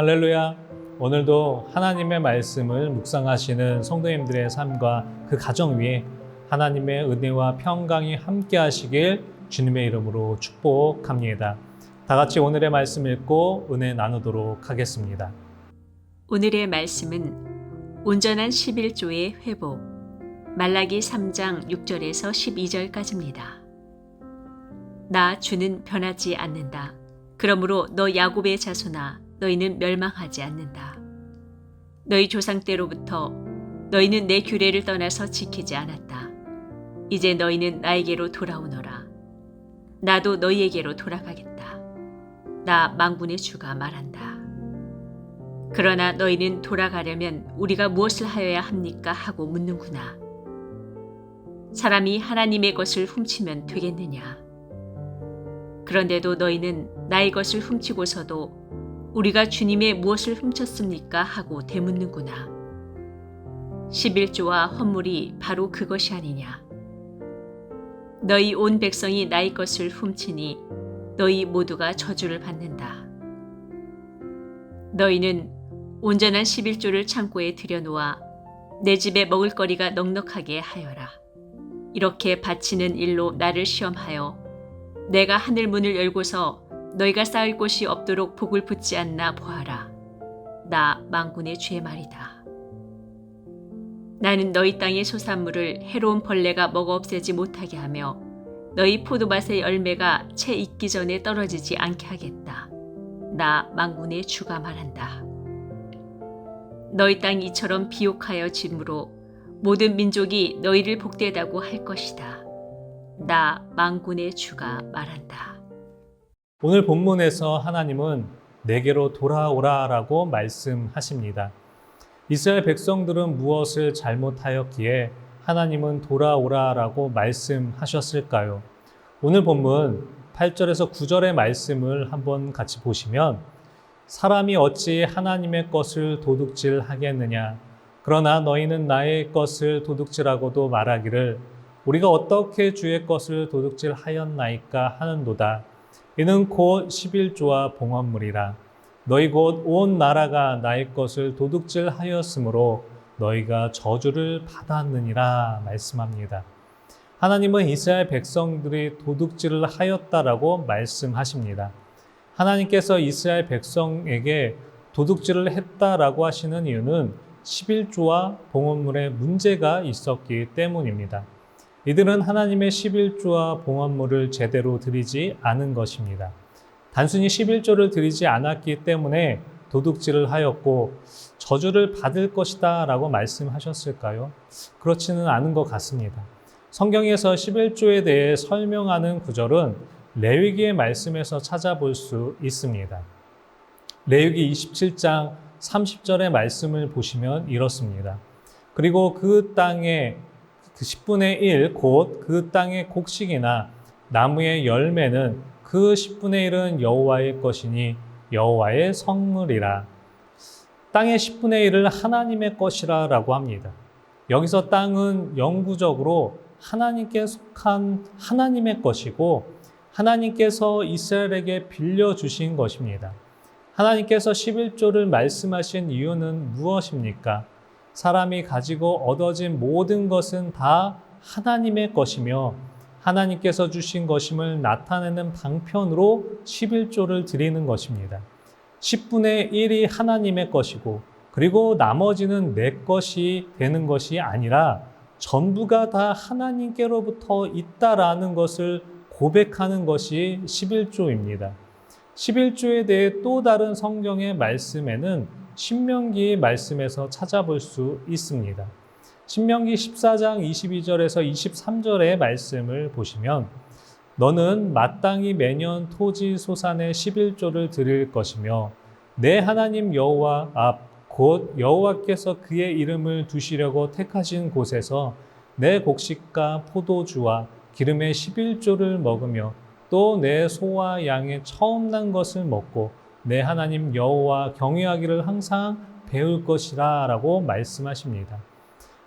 할렐루야! 오늘도 하나님의 말씀을 묵상하시는 성도님들의 삶과 그 가정 위에 하나님의 은혜와 평강이 함께 하시길 주님의 이름으로 축복합니다. 다 같이 오늘의 말씀 읽고 은혜 나누도록 하겠습니다. 오늘의 말씀은 온전한 11조의 회복, 말라기 3장 6절에서 12절까지입니다. 나 주는 변하지 않는다. 그러므로 너 야곱의 자손아, 너희는 멸망하지 않는다. 너희 조상 때로부터 너희는 내 규례를 떠나서 지키지 않았다. 이제 너희는 나에게로 돌아오너라. 나도 너희에게로 돌아가겠다. 나 만군의 주가 말한다. 그러나 너희는 돌아가려면 우리가 무엇을 하여야 합니까? 하고 묻는구나. 사람이 하나님의 것을 훔치면 되겠느냐? 그런데도 너희는 나의 것을 훔치고서도 우리가 주님의 무엇을 훔쳤습니까? 하고 되묻는구나. 11조와 헌물이 바로 그것이 아니냐. 너희 온 백성이 나의 것을 훔치니 너희 모두가 저주를 받는다. 너희는 온전한 11조를 창고에 들여놓아 내 집에 먹을거리가 넉넉하게 하여라. 이렇게 바치는 일로 나를 시험하여 내가 하늘 문을 열고서 너희가 쌓을 곳이 없도록 복을 붓지 않나 보아라. 나 만군의 주의 말이다. 나는 너희 땅의 소산물을 해로운 벌레가 먹어 없애지 못하게 하며 너희 포도밭의 열매가 채 익기 전에 떨어지지 않게 하겠다. 나 만군의 주가 말한다. 너희 땅이 이처럼 비옥하여 짐으로 모든 민족이 너희를 복되다고 할 것이다. 나 만군의 주가 말한다. 오늘 본문에서 하나님은 내게로 돌아오라라고 말씀하십니다. 이스라엘 백성들은 무엇을 잘못하였기에 하나님은 돌아오라라고 말씀하셨을까요? 오늘 본문 8절에서 9절의 말씀을 한번 같이 보시면 사람이 어찌 하나님의 것을 도둑질하겠느냐? 그러나 너희는 나의 것을 도둑질하고도 말하기를 우리가 어떻게 주의 것을 도둑질하였나이까 하는도다. 이는 곧 11조와 봉헌물이라. 너희 곧 온 나라가 나의 것을 도둑질하였으므로 너희가 저주를 받았느니라 말씀합니다. 하나님은 이스라엘 백성들이 도둑질을 하였다라고 말씀하십니다. 하나님께서 이스라엘 백성에게 도둑질을 했다라고 하시는 이유는 11조와 봉헌물에 문제가 있었기 때문입니다. 이들은 하나님의 11조와 봉헌물을 제대로 드리지 않은 것입니다. 단순히 11조를 드리지 않았기 때문에 도둑질을 하였고 저주를 받을 것이다 라고 말씀하셨을까요? 그렇지는 않은 것 같습니다. 성경에서 11조에 대해 설명하는 구절은 레위기의 말씀에서 찾아볼 수 있습니다. 레위기 27장 30절의 말씀을 보시면 이렇습니다. 그리고 그 땅의 10분의 1, 곧 그 땅의 곡식이나 나무의 열매는 그 10분의 1은 여호와의 것이니 여호와의 성물이라. 땅의 10분의 1을 하나님의 것이라 라고 합니다. 여기서 땅은 영구적으로 하나님께 속한 하나님의 것이고 하나님께서 이스라엘에게 빌려주신 것입니다. 하나님께서 11조를 말씀하신 이유는 무엇입니까? 사람이 가지고 얻어진 모든 것은 다 하나님의 것이며 하나님께서 주신 것임을 나타내는 방편으로 11조를 드리는 것입니다. 10분의 1이 하나님의 것이고 그리고 나머지는 내 것이 되는 것이 아니라 전부가 다 하나님께로부터 있다라는 것을 고백하는 것이 11조입니다. 11조에 대해 또 다른 성경의 말씀에는 신명기 말씀에서 찾아볼 수 있습니다. 신명기 14장 22절에서 23절의 말씀을 보시면 너는 마땅히 매년 토지 소산의 11조를 드릴 것이며 내 하나님 여호와 앞 곧 여호와께서 그의 이름을 두시려고 택하신 곳에서 내 곡식과 포도주와 기름의 11조를 먹으며 또 내 소와 양의 처음 난 것을 먹고 내 하나님 여호와 경외하기를 항상 배울 것이라 라고 말씀하십니다.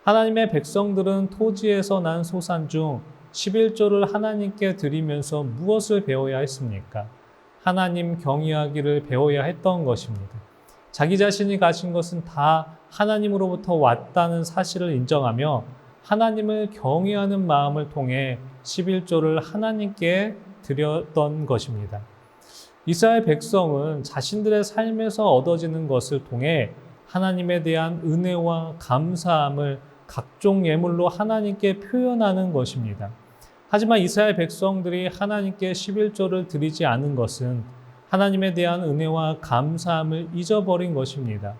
하나님의 백성들은 토지에서 난 소산 중 11조를 하나님께 드리면서 무엇을 배워야 했습니까? 하나님 경외하기를 배워야 했던 것입니다. 자기 자신이 가진 것은 다 하나님으로부터 왔다는 사실을 인정하며 하나님을 경외하는 마음을 통해 11조를 하나님께 드렸던 것입니다. 이스라엘 백성은 자신들의 삶에서 얻어지는 것을 통해 하나님에 대한 은혜와 감사함을 각종 예물로 하나님께 표현하는 것입니다. 하지만 이스라엘 백성들이 하나님께 11조를 드리지 않은 것은 하나님에 대한 은혜와 감사함을 잊어버린 것입니다.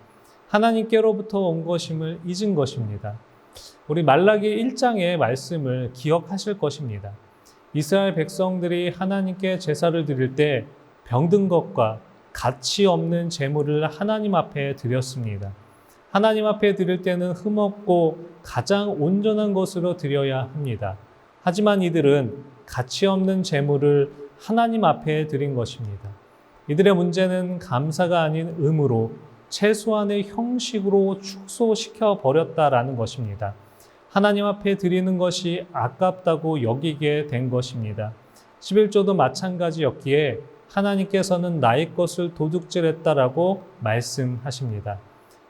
하나님께로부터 온 것임을 잊은 것입니다. 우리 말라기 1장의 말씀을 기억하실 것입니다. 이스라엘 백성들이 하나님께 제사를 드릴 때 병든 것과 가치 없는 제물을 하나님 앞에 드렸습니다. 하나님 앞에 드릴 때는 흠없고 가장 온전한 것으로 드려야 합니다. 하지만 이들은 가치 없는 제물을 하나님 앞에 드린 것입니다. 이들의 문제는 감사가 아닌 의무로 최소한의 형식으로 축소시켜 버렸다라는 것입니다. 하나님 앞에 드리는 것이 아깝다고 여기게 된 것입니다. 11조도 마찬가지였기에 하나님께서는 나의 것을 도둑질했다라고 말씀하십니다.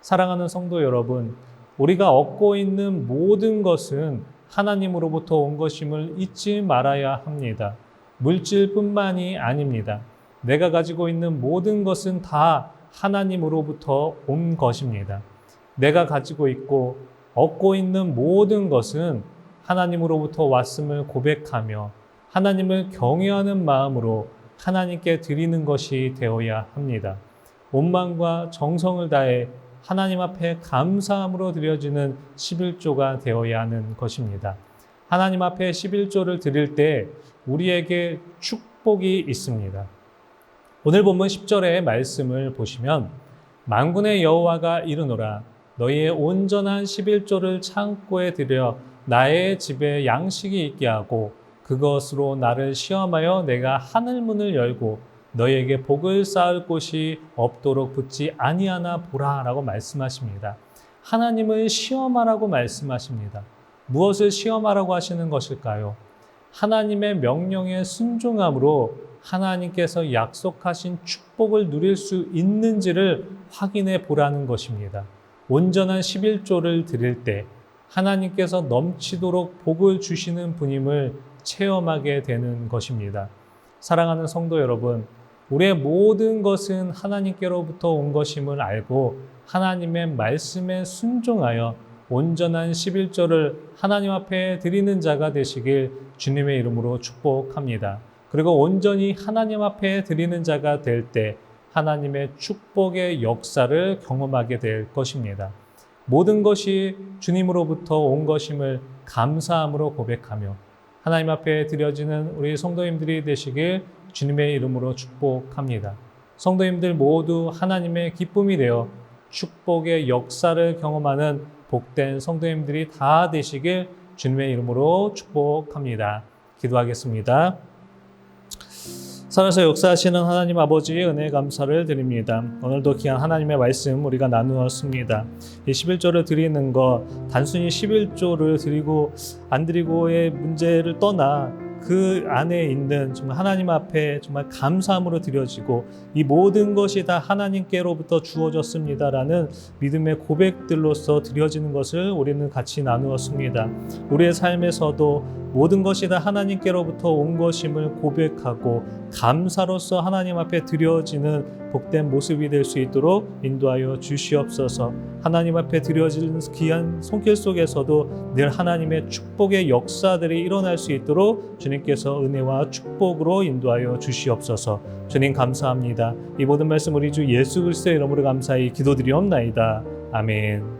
사랑하는 성도 여러분, 우리가 얻고 있는 모든 것은 하나님으로부터 온 것임을 잊지 말아야 합니다. 물질뿐만이 아닙니다. 내가 가지고 있는 모든 것은 다 하나님으로부터 온 것입니다. 내가 가지고 있고 얻고 있는 모든 것은 하나님으로부터 왔음을 고백하며 하나님을 경외하는 마음으로 하나님께 드리는 것이 되어야 합니다. 온 마음과 정성을 다해 하나님 앞에 감사함으로 드려지는 11조가 되어야 하는 것입니다. 하나님 앞에 11조를 드릴 때 우리에게 축복이 있습니다. 오늘 본문 10절의 말씀을 보시면 만군의 여호와가 이르노라 너희의 온전한 11조를 창고에 들여 나의 집에 양식이 있게 하고 그것으로 나를 시험하여 내가 하늘문을 열고 너희에게 복을 쌓을 곳이 없도록 붙지 아니하나 보라 라고 말씀하십니다. 하나님을 시험하라고 말씀하십니다. 무엇을 시험하라고 하시는 것일까요? 하나님의 명령에 순종함으로 하나님께서 약속하신 축복을 누릴 수 있는지를 확인해 보라는 것입니다. 온전한 11조를 드릴 때 하나님께서 넘치도록 복을 주시는 분임을 체험하게 되는 것입니다. 사랑하는 성도 여러분, 우리의 모든 것은 하나님께로부터 온 것임을 알고 하나님의 말씀에 순종하여 온전한 11조를 하나님 앞에 드리는 자가 되시길 주님의 이름으로 축복합니다. 그리고 온전히 하나님 앞에 드리는 자가 될 때 하나님의 축복의 역사를 경험하게 될 것입니다. 모든 것이 주님으로부터 온 것임을 감사함으로 고백하며 하나님 앞에 드려지는 우리 성도님들이 되시길 주님의 이름으로 축복합니다. 성도님들 모두 하나님의 기쁨이 되어 축복의 역사를 경험하는 복된 성도님들이 다 되시길 주님의 이름으로 축복합니다. 기도하겠습니다. 살아서 역사하시는 하나님 아버지의 은혜 감사를 드립니다. 오늘도 귀한 하나님의 말씀 우리가 나누었습니다. 이 11조를 드리는 것 단순히 11조를 드리고 안 드리고의 문제를 떠나 그 안에 있는 정말 하나님 앞에 정말 감사함으로 드려지고 이 모든 것이 다 하나님께로부터 주어졌습니다라는 믿음의 고백들로서 드려지는 것을 우리는 같이 나누었습니다. 우리의 삶에서도 모든 것이 다 하나님께로부터 온 것임을 고백하고 감사로서 하나님 앞에 드려지는 복된 모습이 될 수 있도록 인도하여 주시옵소서. 하나님 앞에 드려지는 귀한 손길 속에서도 늘 하나님의 축복의 역사들이 일어날 수 있도록 주님께서 은혜와 축복으로 인도하여 주시옵소서. 주님 감사합니다. 이 모든 말씀 우리 주 예수 그리스도의 이름으로 감사히 기도드리옵나이다. 아멘.